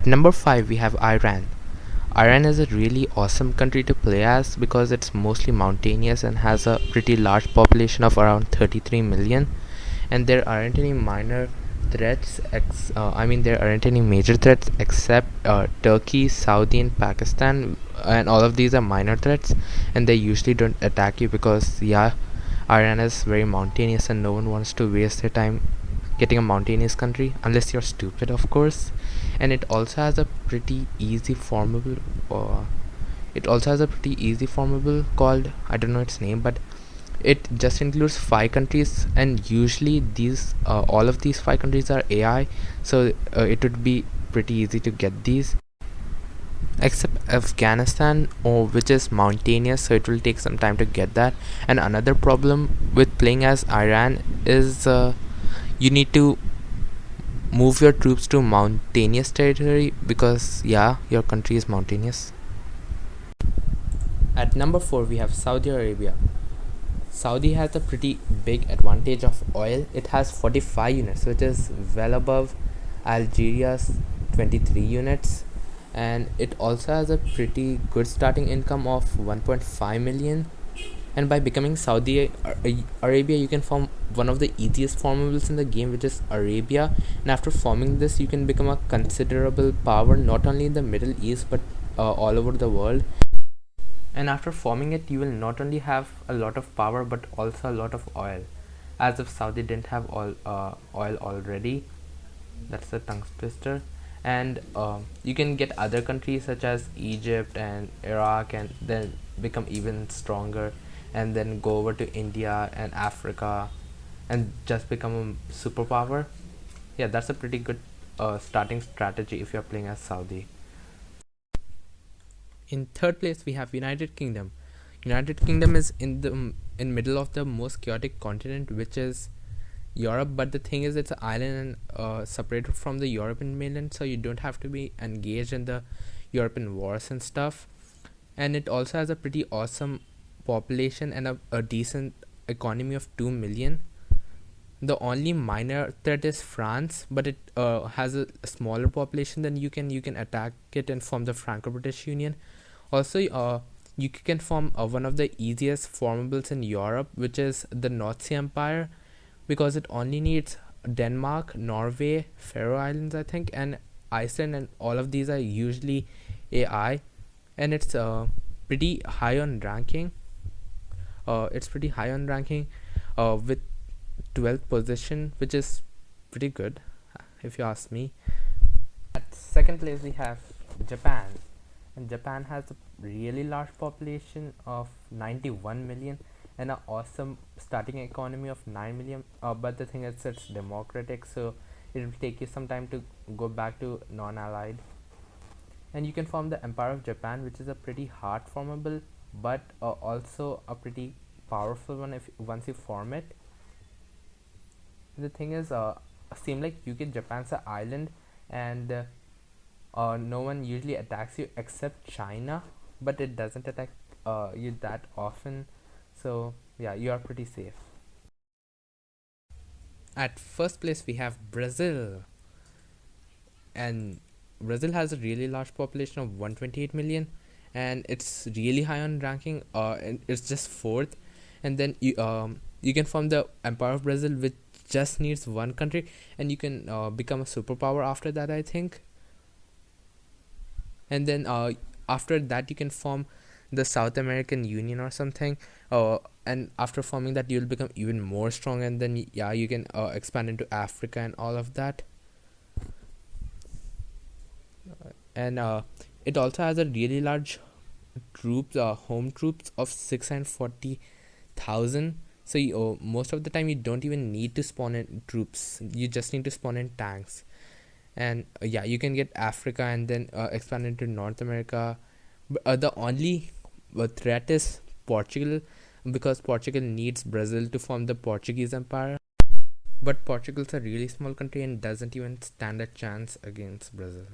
Number 5 we have Iran. Iran is a really awesome country to play as because it's mostly mountainous and has a pretty large population of around 33 million, and there aren't any minor threats there aren't any major threats except Turkey, Saudi and Pakistan, and all of these are minor threats, and they usually don't attack you because Iran is very mountainous and no one wants to waste their time getting a mountainous country unless you're stupid, of course. And it also has a pretty easy formable called, I don't know its name, but it just includes 5 countries, and usually these all of these 5 countries are AI, so it would be pretty easy to get these, except Afghanistan, which is mountainous, so it will take some time to get that. And another problem with playing as Iran is you need to move your troops to mountainous territory because your country is mountainous. At number 4 we have Saudi Arabia. Saudi has a pretty big advantage of oil. It has 45 units, which is well above Algeria's 23 units, and it also has a pretty good starting income of 1.5 million. And by becoming Saudi Arabia, you can form one of the easiest formables in the game, which is Arabia. And after forming this, you can become a considerable power not only in the Middle East but all over the world. And after forming it, you will not only have a lot of power but also a lot of oil, as if Saudi didn't have oil already. That's the tongue twister. And you can get other countries such as Egypt and Iraq and then become even stronger, and then go over to India and Africa and just become a superpower. That's a pretty good starting strategy if you're playing as Saudi. In third place we have United Kingdom. United Kingdom is in middle of the most chaotic continent, which is Europe, but the thing is it's an island and separated from the European mainland, so you don't have to be engaged in the European wars and stuff. And it also has a pretty awesome population and a decent economy of 2 million. The only minor threat is France, but it has a smaller population, then you can attack it and form the Franco-British Union. Also, you can form one of the easiest formables in Europe, which is the North Sea Empire, because it only needs Denmark, Norway, Faroe Islands, I think, and Iceland, and all of these are usually AI, and it's pretty high on ranking. With 12th position, which is pretty good, if you ask me. At second place, we have Japan, and Japan has a really large population of 91 million and an awesome starting economy of 9 million. But the thing is, it's democratic, so it will take you some time to go back to non-allied. And you can form the Empire of Japan, which is a pretty hard formable, but also a pretty powerful one if once you form it. The thing is, seem like UK Japan's an island, and no one usually attacks you except China, but it doesn't attack you that often, so you are pretty safe. At first place we have Brazil, and Brazil has a really large population of 128 million, and it's really high on ranking. And it's just fourth, and then you can form the Empire of Brazil, which just needs one country, and you can become a superpower after that, I think. And then after that you can form the South American Union or something, and after forming that you'll become even more strong, and then you can expand into Africa and all of that. And it also has a really large home troops of 640,000. So most of the time you don't even need to spawn in troops, you just need to spawn in tanks. And you can get Africa and then expand into North America. But the only threat is Portugal, because Portugal needs Brazil to form the Portuguese Empire, but Portugal's a really small country and doesn't even stand a chance against Brazil.